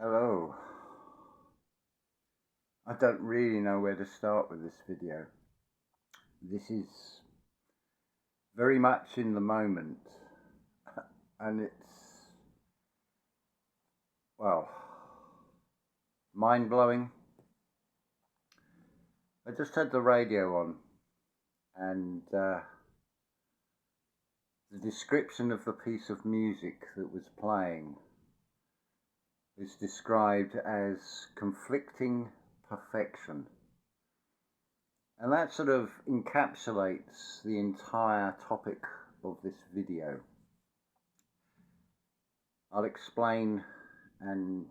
Hello. I don't really know where to start with this video. This is very much in the moment, and it's, well, mind-blowing. I just had the radio on, and the description of the piece of music that was playing is described as conflicting perfection. And that sort of encapsulates the entire topic of this video. I'll explain, and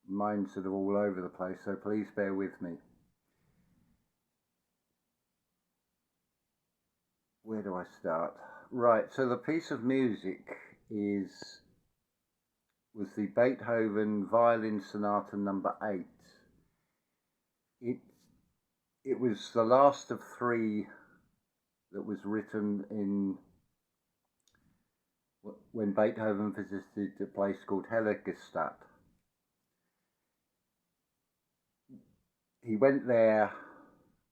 mine's sort of all over the place, so please bear with me. Where do I start? Right, so the piece of music was the Beethoven Violin Sonata number 8. It was the last of 3 that was written when Beethoven visited a place called Archaix. He went there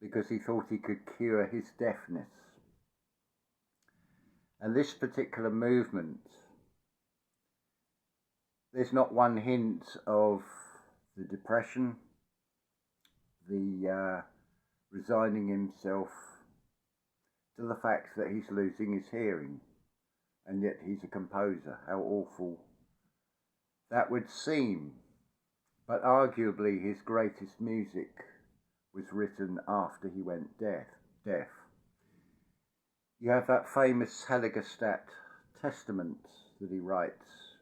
because he thought he could cure his deafness. And this particular movement, there's not one hint of the depression, the resigning himself to the fact that he's losing his hearing, and yet he's a composer. How awful that would seem. But arguably his greatest music was written after he went deaf. You have that famous Halberstadt Testament that he writes,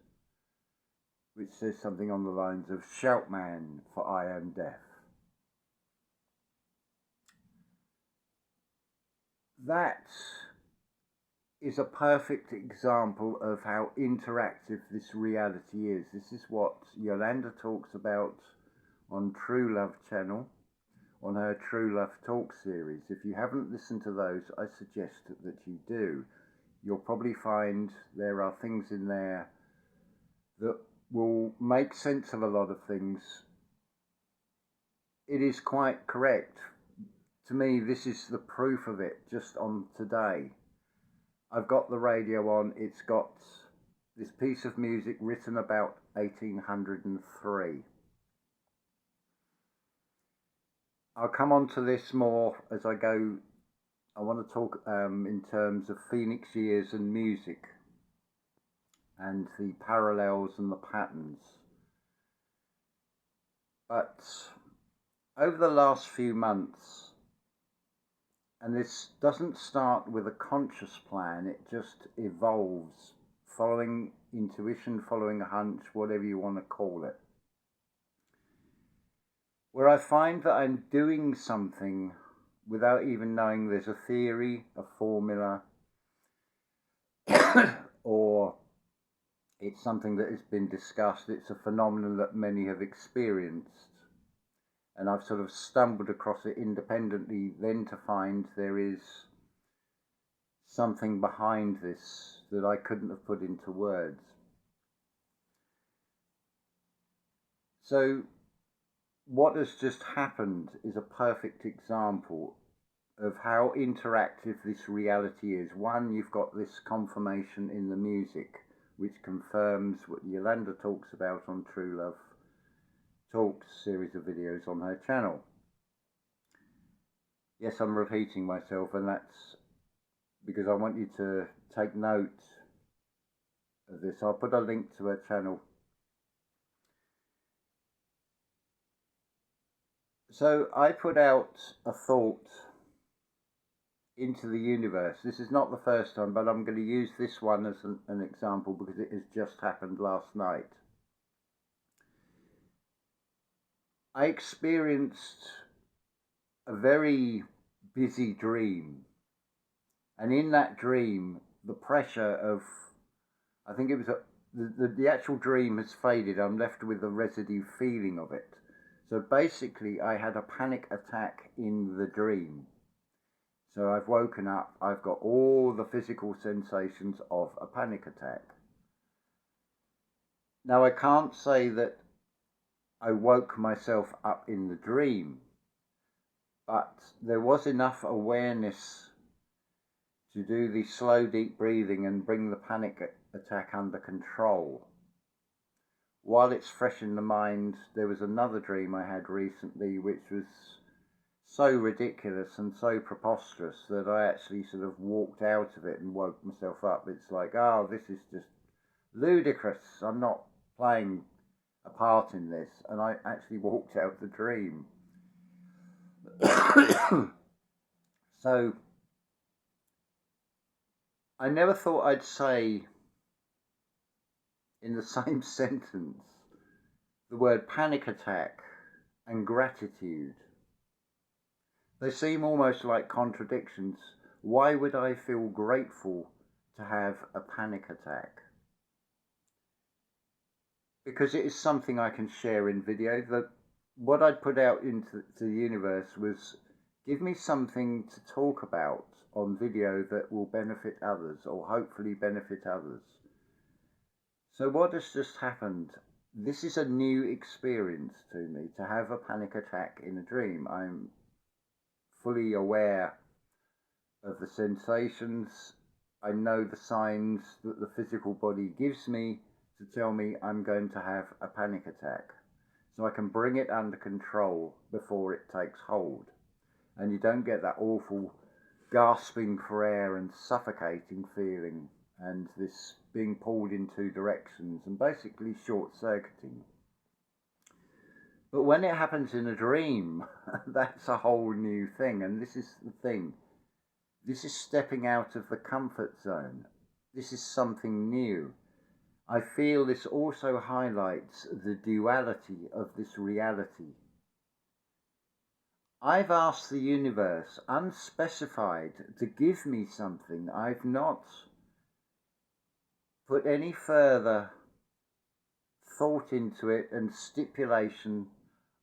which says something on the lines of, "Shout, man, for I am deaf." That is a perfect example of how interactive this reality is. This is what Yolanda talks about on True Love channel, on her True Love Talk series. If you haven't listened to those, I suggest that you do. You'll probably find there are things in there that will make sense of a lot of things. It is quite correct. To me, this is the proof of it just on today. I've got the radio on. It's got this piece of music written about 1803. I'll come on to this more as I go. I want to talk in terms of Phoenix years and music and the parallels and the patterns. But over the last few months, and this doesn't start with a conscious plan, it just evolves, following intuition, following a hunch, whatever you want to call it, where I find that I'm doing something without even knowing there's a theory, a formula, or it's something that has been discussed. It's a phenomenon that many have experienced. And I've sort of stumbled across it independently, then to find there is something behind this that I couldn't have put into words. So what has just happened is a perfect example of how interactive this reality is. One, you've got this confirmation in the music, which confirms what Yolanda talks about on True Love Talks series of videos on her channel. Yes, I'm repeating myself, and that's because I want you to take note of this. I'll put a link to her channel. So I put out a thought into the universe. This is not the first time, but I'm going to use this one as an example because it has just happened last night. I experienced a very busy dream, and in that dream, the pressure of, I think it was the actual dream has faded. I'm left with the residue feeling of it. So basically, I had a panic attack in the dream. So I've woken up, I've got all the physical sensations of a panic attack. Now, I can't say that I woke myself up in the dream, but there was enough awareness to do the slow, deep breathing and bring the panic attack under control. While it's fresh in the mind, there was another dream I had recently which was so ridiculous and so preposterous that I actually sort of walked out of it and woke myself up. It's like, oh, this is just ludicrous. I'm not playing a part in this. And I actually walked out the dream. So I never thought I'd say in the same sentence the word panic attack and gratitude. They seem almost like contradictions. Why would I feel grateful to have a panic attack? Because it is something I can share in video. That what I'd put out into the universe was, give me something to talk about on video that will benefit others, or hopefully benefit others. So what has just happened? This is a new experience to me, to have a panic attack in a dream. I'm fully aware of the sensations. I know the signs that the physical body gives me to tell me I'm going to have a panic attack. So I can bring it under control before it takes hold. And you don't get that awful gasping for air and suffocating feeling and this being pulled in two directions and basically short-circuiting. But when it happens in a dream, that's a whole new thing. And this is the thing. This is stepping out of the comfort zone. This is something new. I feel this also highlights the duality of this reality. I've asked the universe, unspecified, to give me something. I've not put any further thought into it and stipulation.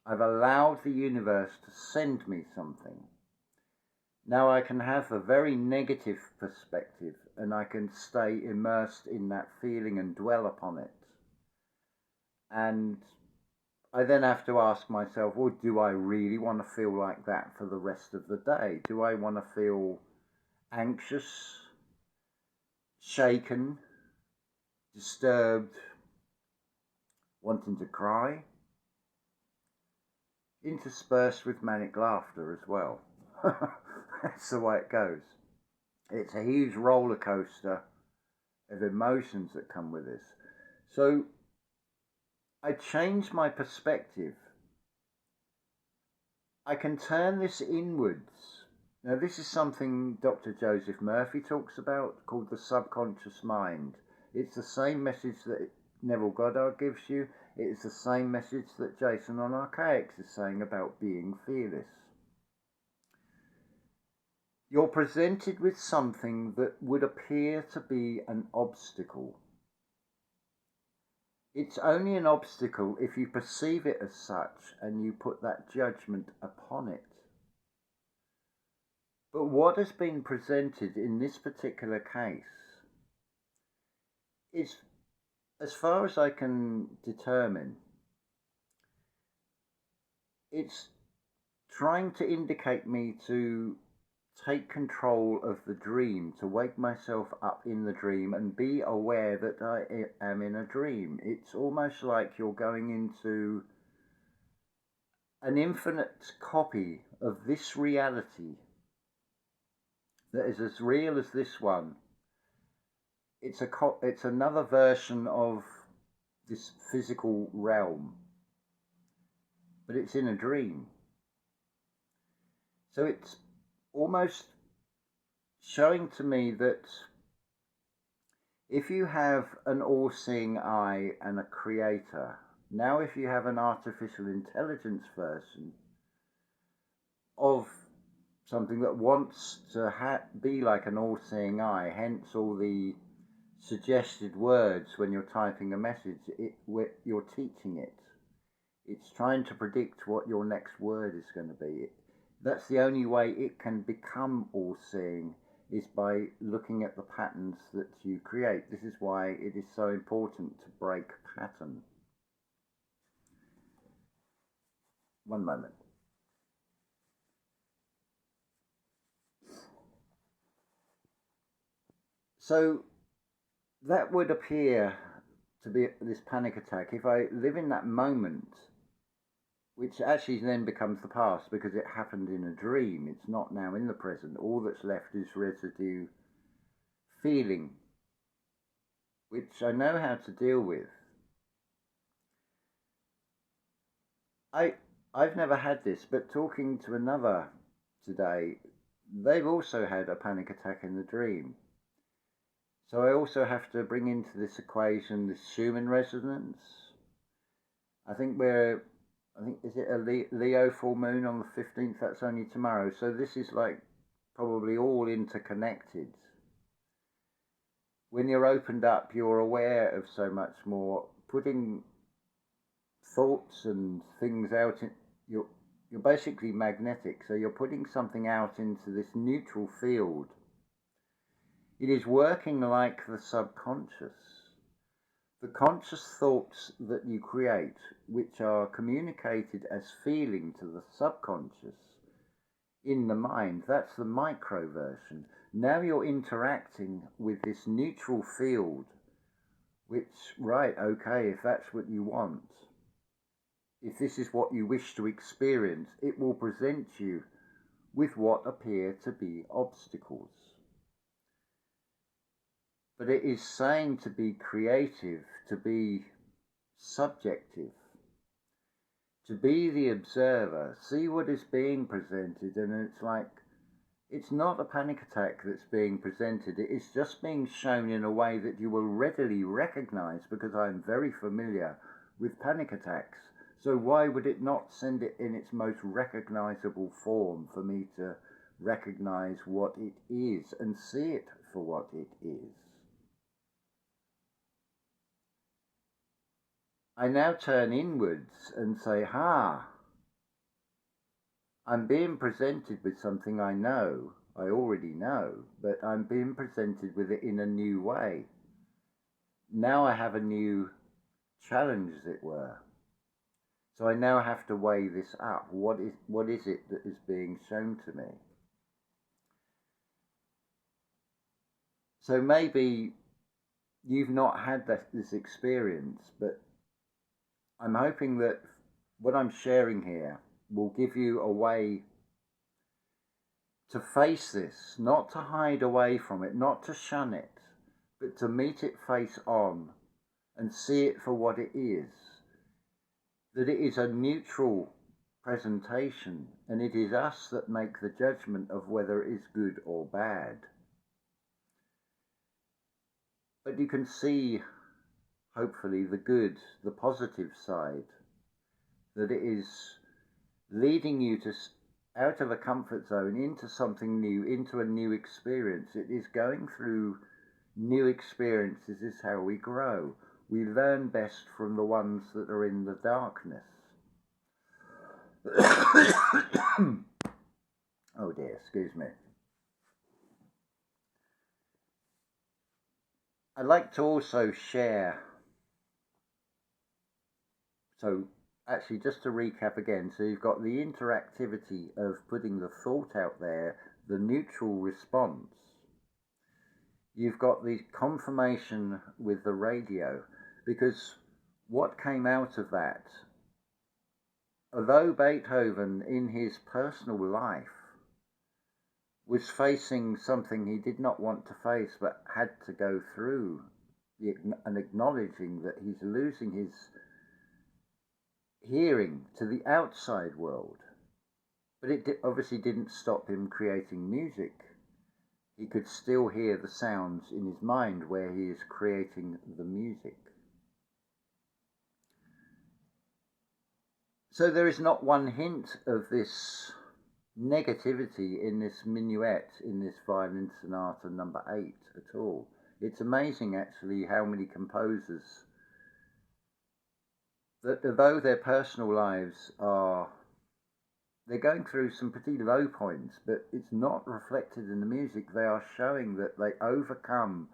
I've allowed the universe to send me something. Now I can have a very negative perspective and I can stay immersed in that feeling and dwell upon it. And I then have to ask myself, well, do I really want to feel like that for the rest of the day? Do I want to feel anxious, shaken, disturbed, wanting to cry? Interspersed with manic laughter as well. That's the way it goes. It's a huge roller coaster of emotions that come with this. So I changed my perspective. I can turn this inwards. Now this is something Dr. Joseph Murphy talks about, called the subconscious mind. It's the same message that Neville Goddard gives you. It's the same message that Jason on Archaix is saying about being fearless. You're presented with something that would appear to be an obstacle. It's only an obstacle if you perceive it as such and you put that judgment upon it. But what has been presented in this particular case is, as far as I can determine, it's trying to indicate me to take control of the dream, to wake myself up in the dream and be aware that I am in a dream. It's almost like you're going into an infinite copy of this reality that is as real as this one. It's another version of this physical realm, but it's in a dream. So it's almost showing to me that if you have an all-seeing eye and a creator, now if you have an artificial intelligence version of something that wants to be like an all-seeing eye, hence all the suggested words when you're typing a message, you're teaching it. It's trying to predict what your next word is going to be. That's the only way it can become all-seeing, is by looking at the patterns that you create. This is why it is so important to break pattern. One moment. So that would appear to be this panic attack. If I live in that moment, which actually then becomes the past because it happened in a dream, it's not now in the present. All that's left is residue feeling, which I know how to deal with. I've never had this, but talking to another today, they've also had a panic attack in the dream. So I also have to bring into this equation this Schumann resonance. I think is it a Leo full moon on the 15th? That's only tomorrow. So this is like probably all interconnected. When you're opened up, you're aware of so much more. Putting thoughts and things out, you're basically magnetic. So you're putting something out into this neutral field. It is working like the subconscious. The conscious thoughts that you create, which are communicated as feeling to the subconscious in the mind, that's the micro version. Now you're interacting with this neutral field, which, right, okay, if that's what you want, if this is what you wish to experience, it will present you with what appear to be obstacles. But it is saying to be creative, to be subjective, to be the observer, see what is being presented, and it's like, it's not a panic attack that's being presented, it is just being shown in a way that you will readily recognize, because I'm very familiar with panic attacks. So why would it not send it in its most recognizable form for me to recognize what it is and see it for what it is? I now turn inwards and say, I'm being presented with something I know, I already know, but I'm being presented with it in a new way. Now I have a new challenge, as it were. So I now have to weigh this up. What is it that is being shown to me? So maybe you've not had this experience, but I'm hoping that what I'm sharing here will give you a way to face this, not to hide away from it, not to shun it, but to meet it face on and see it for what it is. That it is a neutral presentation, and it is us that make the judgment of whether it is good or bad. But you can see, hopefully, the good, the positive side, that it is leading you to out of a comfort zone into something new, into a new experience. It is going through new experiences is how we grow. We learn best from the ones that are in the darkness. Oh dear, excuse me. I'd like to also share, so actually just to recap again, so you've got the interactivity of putting the thought out there, the neutral response. You've got the confirmation with the radio, because what came out of that, although Beethoven in his personal life was facing something he did not want to face but had to go through, and acknowledging that he's losing his hearing to the outside world, but it obviously didn't stop him creating music. He could still hear the sounds in his mind where he is creating the music. So there is not one hint of this negativity in this minuet, in this violin sonata number 8 at all. It's amazing actually how many composers that, although their personal lives they're going through some pretty low points, but it's not reflected in the music. They are showing that they overcome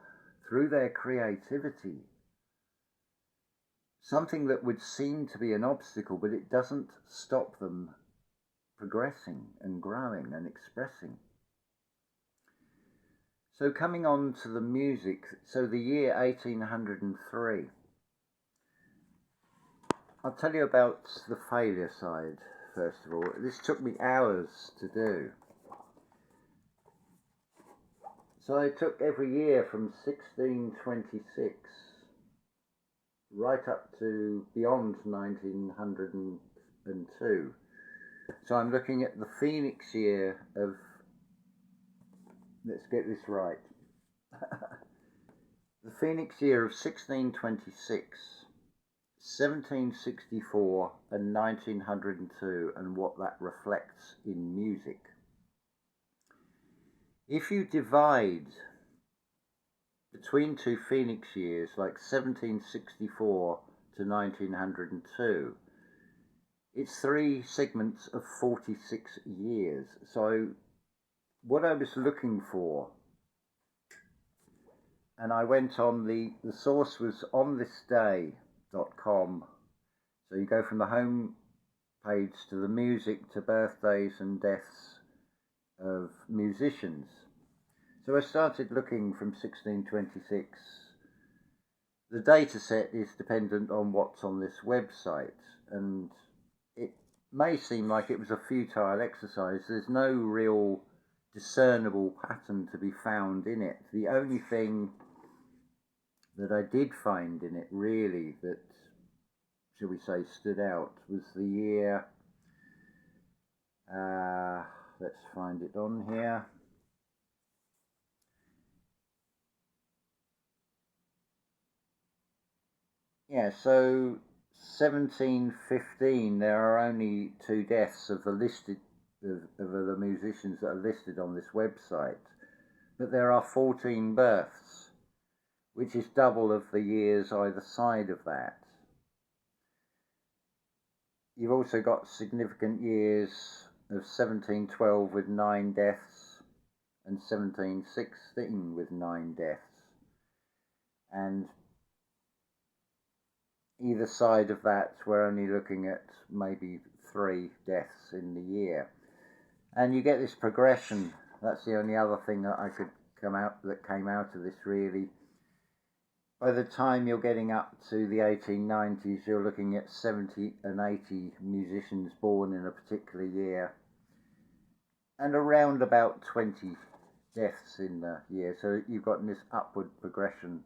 through their creativity something that would seem to be an obstacle, but it doesn't stop them progressing and growing and expressing. So coming on to the music, so the year 1803. I'll tell you about the failure side first of all. This took me hours to do. So I took every year from 1626 right up to beyond 1902. So I'm looking at the Phoenix year of, let's get this right, the Phoenix year of 1626, 1764 and 1902, and what that reflects in music. If you divide between two Phoenix years, like 1764 to 1902, it's 3 segments of 46 years. So what I was looking for, and I went on the source was onthisday.com. So you go from the home page to the music to birthdays and deaths of musicians. So I started looking from 1626. The data set is dependent on what's on this website, and it may seem like it was a futile exercise. There's no real discernible pattern to be found in it. The only thing that I did find in it really that, shall we say, stood out was the year, let's find it on here. Yeah, so 1715, there are only 2 deaths of the listed of the musicians that are listed on this website, but there are 14 births, which is double of the years either side of that. You've also got significant years of 1712 with 9 deaths and 1716 with 9 deaths, and either side of that we're only looking at maybe 3 deaths in the year. And you get this progression. That's the only other thing that came out of this really. By the time you're getting up to the 1890s, you're looking at 70 and 80 musicians born in a particular year, and around about 20 deaths in the year. So you've got this upward progression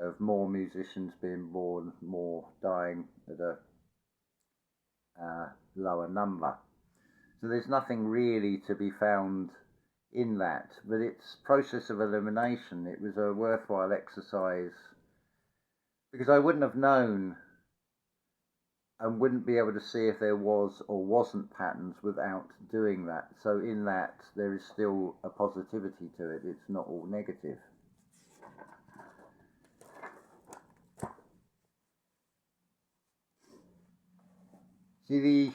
of more musicians being born, more dying at a lower number. So there's nothing really to be found in that, but it's process of elimination. It was a worthwhile exercise because I wouldn't have known and wouldn't be able to see if there was or wasn't patterns without doing that. So in that, there is still a positivity to it. It's not all negative. See,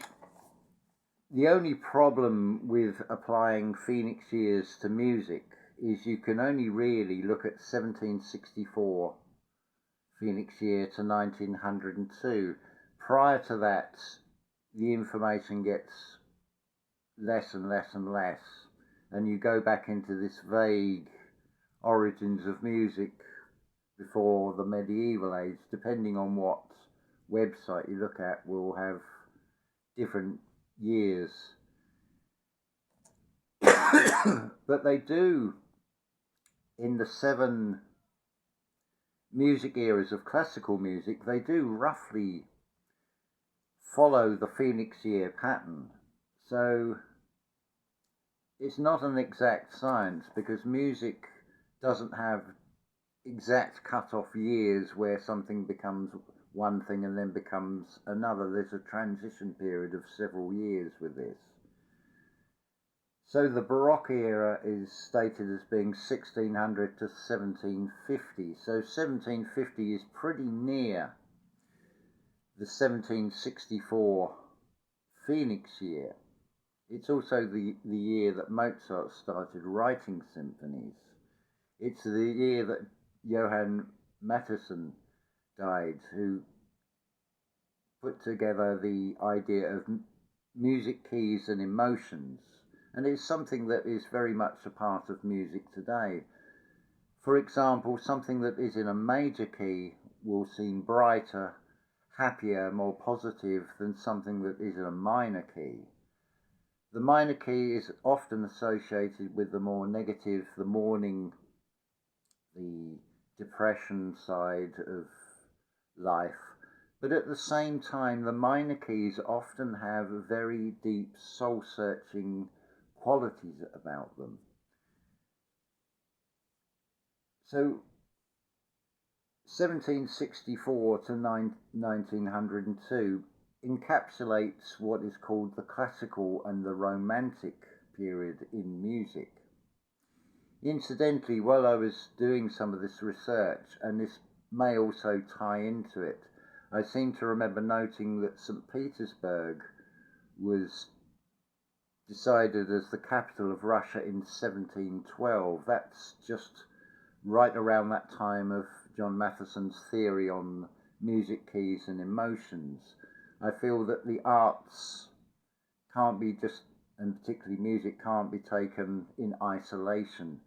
the only problem with applying Phoenix years to music is you can only really look at 1764 Phoenix year to 1902. Prior to that, the information gets less and less and less, and you go back into this vague origins of music before the medieval age. Depending on what website you look at, will have different years. But they do, in the 7 music eras of classical music, they do roughly follow the Phoenix year pattern. So it's not an exact science, because music doesn't have exact cut-off years where something becomes one thing and then becomes another. There's a transition period of several years with this. So the Baroque era is stated as being 1600 to 1750. So 1750 is pretty near the 1764 Phoenix year. It's also the year that Mozart started writing symphonies. It's the year that Johann Mattheson died, who put together the idea of music keys and emotions, and it's something that is very much a part of music today. For example, something that is in a major key will seem brighter, happier, more positive than something that is in a minor key. The minor key is often associated with the more negative, the mourning, the depression side of life. But at the same time, the minor keys often have very deep, soul searching qualities about them. So, 1764 to 1902 encapsulates what is called the classical and the romantic period in music. Incidentally, while I was doing some of this research, and this may also tie into it, I seem to remember noting that St. Petersburg was decided as the capital of Russia in 1712. That's just right around that time of John Matheson's theory on music keys and emotions. I feel that the arts can't be just, and particularly music, can't be taken in isolation,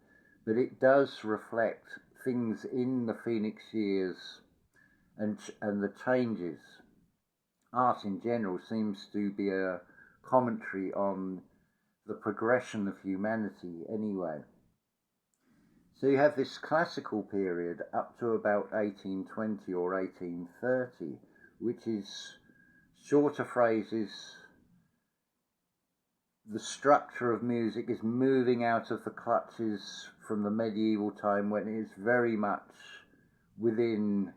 but it does reflect things in the Phoenix years and the changes. Art in general seems to be a commentary on the progression of humanity anyway. So you have this classical period up to about 1820 or 1830, which is shorter phrases. The structure of music is moving out of the clutches from the medieval time when it is very much within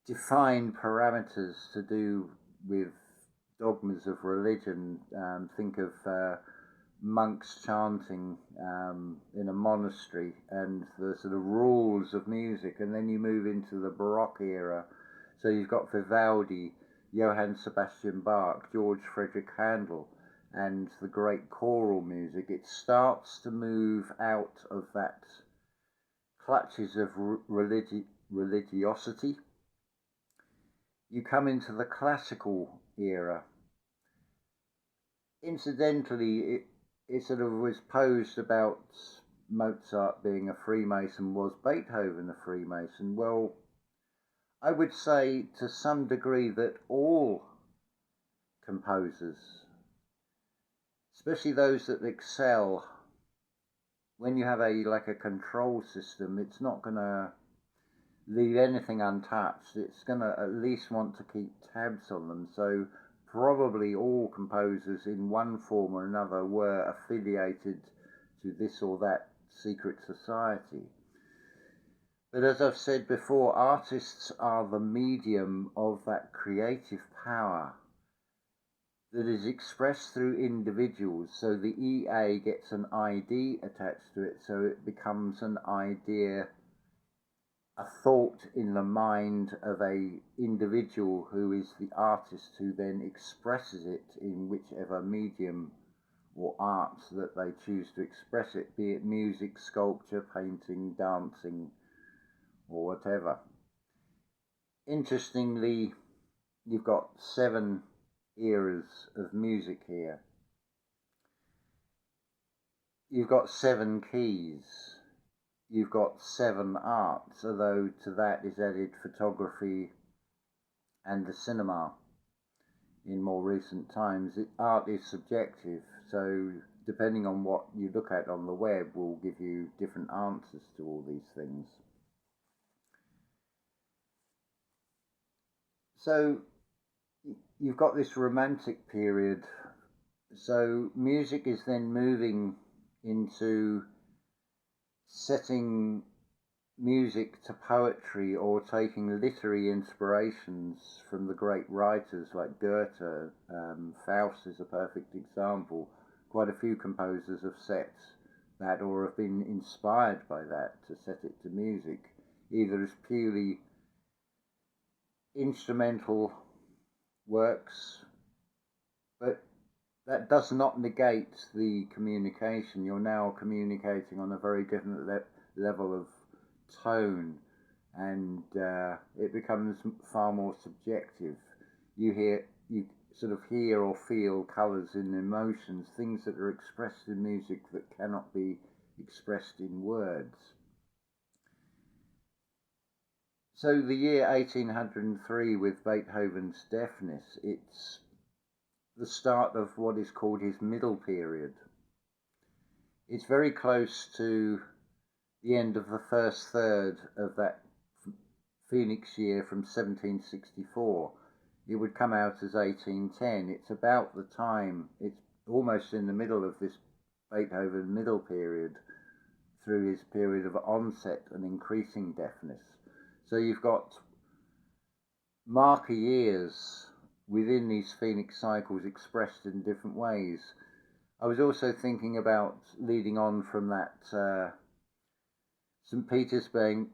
defined parameters to do with dogmas of religion. Think of monks chanting in a monastery and the sort of rules of music, and then you move into the Baroque era. So you've got Vivaldi, Johann Sebastian Bach, George Frederick Handel, and the great choral music. It starts to move out of that clutches of religiosity. You come into the classical era. Incidentally, it sort of was posed about Mozart being a Freemason. Was Beethoven a Freemason? Well, I would say to some degree that all composers, especially those that excel, when you have a control system, it's not going to leave anything untouched. It's going to at least want to keep tabs on them. So probably all composers in one form or another were affiliated to this or that secret society. But as I've said before, artists are the medium of that creative power that is expressed through individuals. So the EA gets an ID attached to it, so it becomes an idea, a thought in the mind of a individual who is the artist, who then expresses it in whichever medium or art that they choose to express it, be it music, sculpture, painting, dancing, or whatever. Interestingly, you've got 7 eras of music here. You've got 7 keys. You've got 7 arts, although to that is added photography and the cinema in more recent times. Art is subjective, so depending on what you look at on the web will give you different answers to all these things. So you've got this romantic period. So music is then moving into setting music to poetry or taking literary inspirations from the great writers like Goethe. Faust is a perfect example. Quite a few composers have set that or have been inspired by that to set it to music, either as purely instrumental works, but that does not negate the communication. You're now communicating on a very different level of tone, and it becomes far more subjective. you sort of hear or feel colours and emotions, things that are expressed in music that cannot be expressed in words. So the year 1803, with Beethoven's deafness, it's the start of what is called his middle period. It's very close to the end of the first third of that Phoenix year from 1764. It would come out as 1810. It's about the time, it's almost in the middle of this Beethoven middle period through his period of onset and increasing deafness. So you've got marker years within these Phoenix cycles expressed in different ways. I was also thinking about, leading on from that, St. Petersburg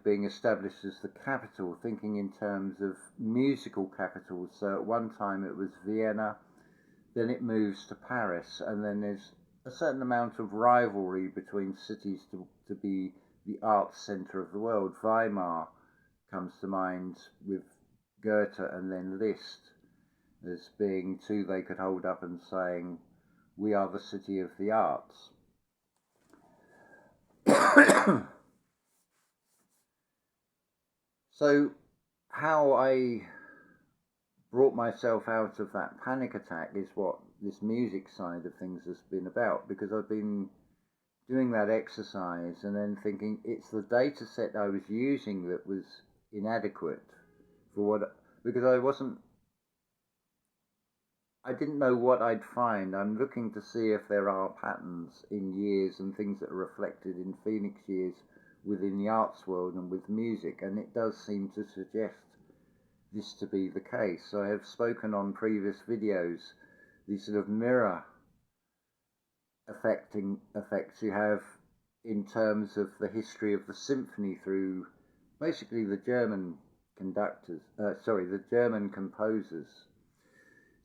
being established as the capital, thinking in terms of musical capitals. So at one time it was Vienna, then it moves to Paris, and then there's a certain amount of rivalry between cities to be the arts centre of the world. Weimar comes to mind with Goethe and then Liszt as being two they could hold up and saying, we are the city of the arts. So how I brought myself out of that panic attack is what this music side of things has been about, because I've been doing that exercise and then thinking it's the data set I was using that was inadequate for what, because I didn't know what I'd find. I'm looking to see if there are patterns in years and things that are reflected in Phoenix years within the arts world and with music, and it does seem to suggest this to be the case. I have spoken on previous videos, these sort of mirror effects you have in terms of the history of the symphony through basically the German the German composers.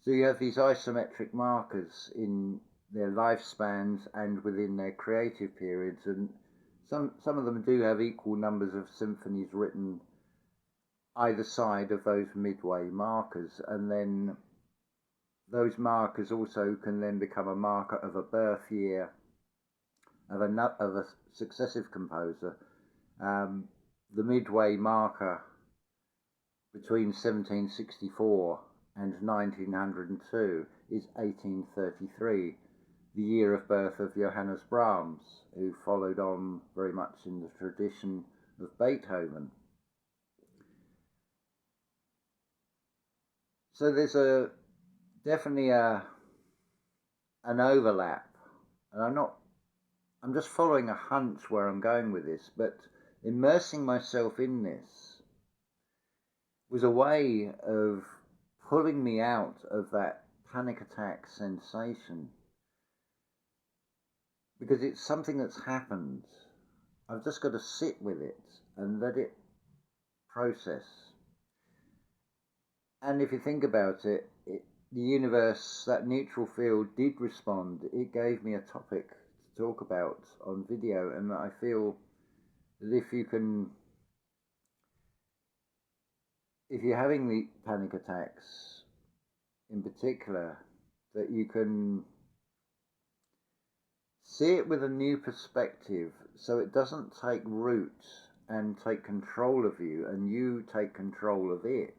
So you have these isometric markers in their lifespans and within their creative periods, and some of them do have equal numbers of symphonies written either side of those midway markers, and then those markers also can then become a marker of a birth year of a successive composer. The midway marker between 1764 and 1902 is 1833, the year of birth of Johannes Brahms, who followed on very much in the tradition of Beethoven. So there's definitely an overlap, and I'm just following a hunch where I'm going with this, but immersing myself in this was a way of pulling me out of that panic attack sensation, because it's something that's happened. I've just got to sit with it and let it process. And if you think about it, the universe, that neutral field, did respond. It gave me a topic to talk about on video, and I feel that if you're having the panic attacks in particular, that you can see it with a new perspective, so it doesn't take root and take control of you, and you take control of it,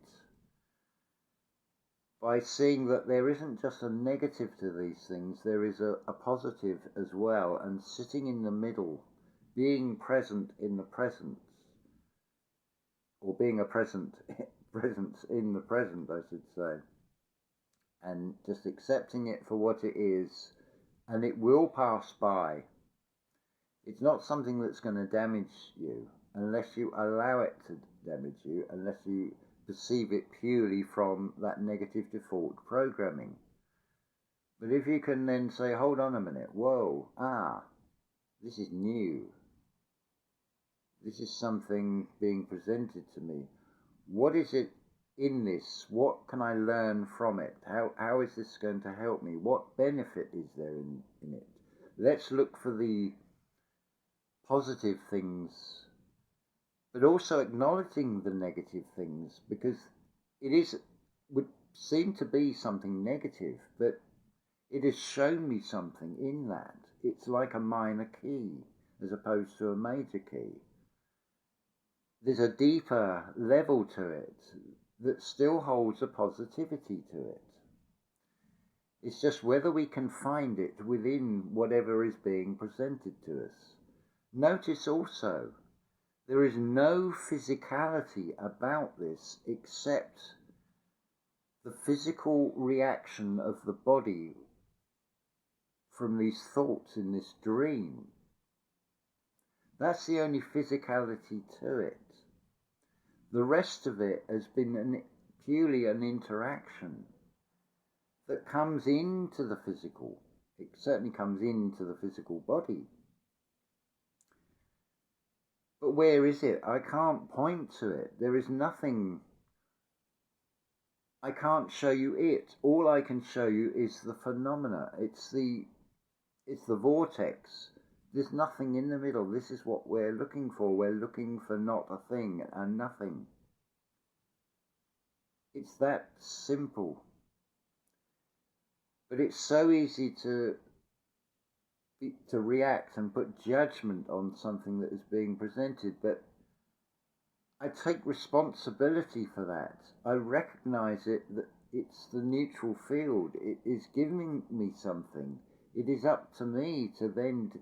by seeing that there isn't just a negative to these things, there is a positive as well, and sitting in the middle, being present in the present, or being a presence in the present, I should say, and just accepting it for what it is, and it will pass by. It's not something that's going to damage you unless you allow it to damage you, unless you perceive it purely from that negative default programming. But if you can then say, hold on a minute, whoa, this is new. This is something being presented to me. What is it in this? What can I learn from it? How is this going to help me? What benefit is there in it? Let's look for the positive things, but also acknowledging the negative things, because it is, seem to be something negative, but it has shown me something in that. It's like a minor key as opposed to a major key. There's a deeper level to it that still holds a positivity to it. It's just whether we can find it within whatever is being presented to us. Notice also, there is no physicality about this except the physical reaction of the body from these thoughts in this dream. That's the only physicality to it. The rest of it has been purely an interaction that comes into the physical. It certainly comes into the physical body. But where is it? I can't point to it. There is nothing. I can't show you it. All I can show you is the phenomena. It's the vortex. There's nothing in the middle. This is what we're looking for. We're looking for not a thing and nothing. It's that simple. But it's so easy to react and put judgment on something that is being presented. But I take responsibility for that. I recognize it, that it's the neutral field. It is giving me something. It is up to me to then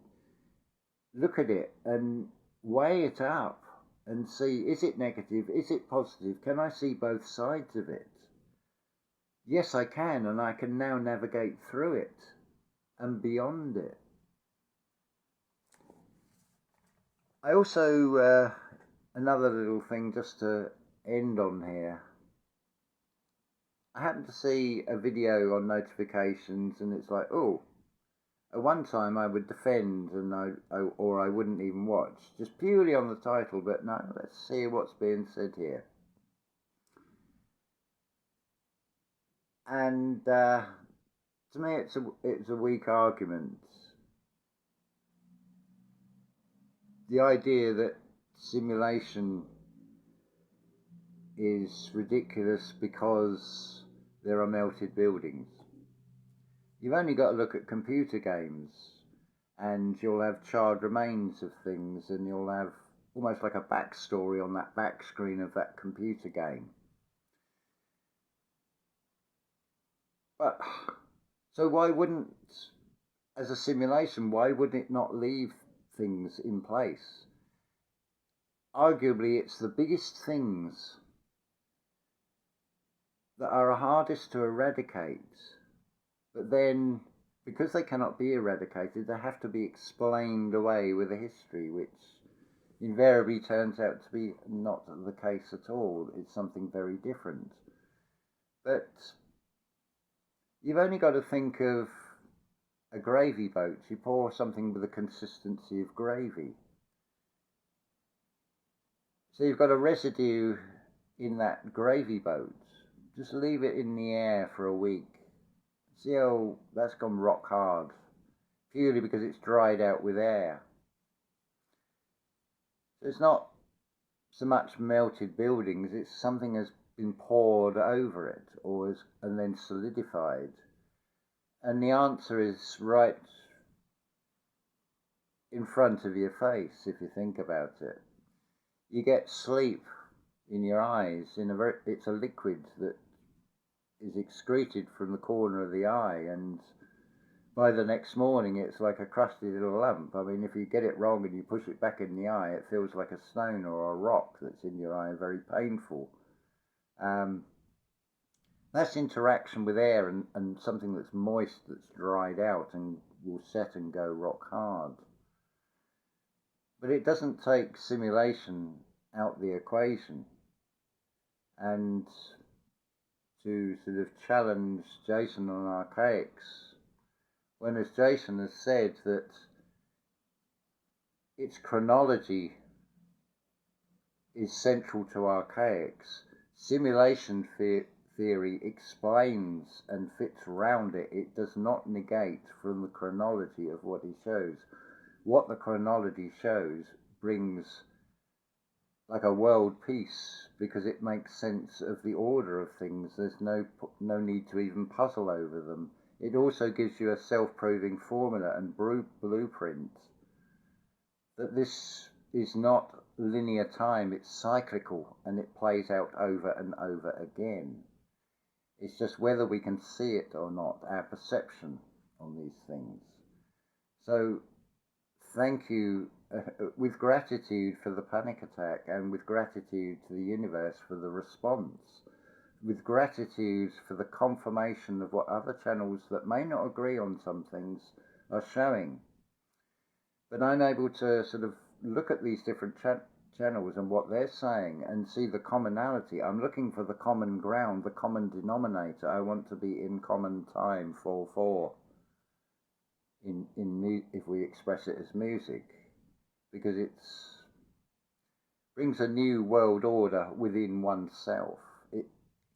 look at it and weigh it up and see, is it negative? Is it positive? Can I see both sides of it? Yes, I can, and I can now navigate through it and beyond it. I also, another little thing just to end on here. I happened to see a video on notifications, and it's like, oh, at one time I would defend and or I wouldn't even watch, just purely on the title, but no, let's see what's being said here. And to me, it's a weak argument. The idea that simulation is ridiculous because there are melted buildings. You've only got to look at computer games, and you'll have charred remains of things, and you'll have almost like a backstory on that back screen of that computer game. But so why wouldn't, as a simulation, why wouldn't it not leave things in place? Arguably, it's the biggest things that are hardest to eradicate, but then, because they cannot be eradicated, they have to be explained away with a history, which invariably turns out to be not the case at all. It's something very different. But you've only got to think of a gravy boat. You pour something with the consistency of gravy. So you've got a residue in that gravy boat. Just leave it in the air for a week. See how that's gone rock hard, purely because it's dried out with air. So it's not so much melted buildings, it's something has been poured over it and then solidified. And the answer is right in front of your face if you think about it. You get sleep in your eyes. It's a liquid that is excreted from the corner of the eye, and by the next morning it's like a crusty little lump. I mean, if you get it wrong and you push it back in the eye, it feels like a stone or a rock that's in your eye, very painful. That's interaction with air and something that's moist, that's dried out and will set and go rock hard. But it doesn't take simulation out the equation. And to sort of challenge Jason on Archaix, when, as Jason has said, that its chronology is central to Archaix, simulation theory explains and fits around it. It does not negate from the chronology of what he shows. What the chronology shows brings like a world peace, because it makes sense of the order of things. There's no need to even puzzle over them. It also gives you a self-proving formula and blueprint that this is not linear time, it's cyclical, and it plays out over and over again. It's just whether we can see it or not, our perception on these things. So thank you, with gratitude for the panic attack, and with gratitude to the universe for the response, with gratitude for the confirmation of what other channels that may not agree on some things are showing. But I'm able to sort of look at these different channels and what they're saying and see the commonality. I'm looking for the common ground, the common denominator. I want to be in common time, 4/4. If we express it as music, because it brings a new world order within oneself. It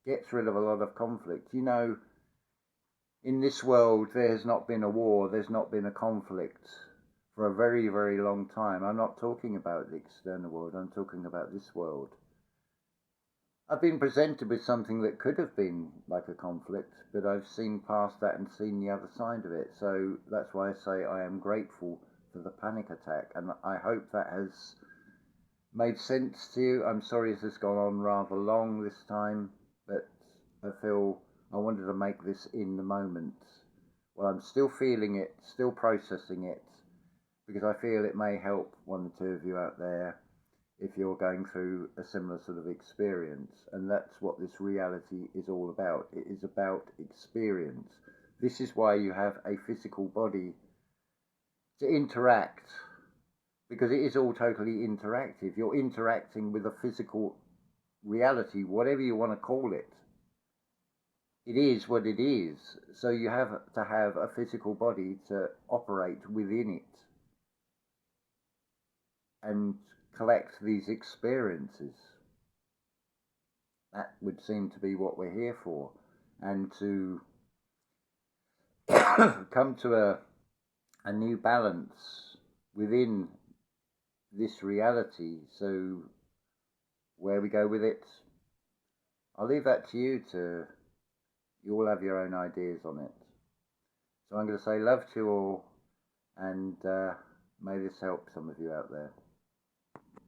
gets rid of a lot of conflict. You know, in this world there has not been a war, there's not been a conflict for a very, very long time. I'm not talking about the external world, I'm talking about this world. I've been presented with something that could have been like a conflict, but I've seen past that and seen the other side of it. So that's why I say I am grateful for the panic attack, and I hope that has made sense to you. I'm sorry this has gone on rather long this time, but I feel I wanted to make this in the moment. Well, I'm still feeling it, still processing it, because I feel it may help one or two of you out there if you're going through a similar sort of experience. And that's what this reality is all about. It is about experience. This is why you have a physical body to interact, because it is all totally interactive. You're interacting with a physical reality, whatever you want to call it. It is what it is. So you have to have a physical body to operate within it and collect these experiences. That would seem to be what we're here for, and to come to a new balance within this reality. So where we go with it, I'll leave that to you. You all have your own ideas on it. So I'm going to say love to you all, and may this help some of you out there.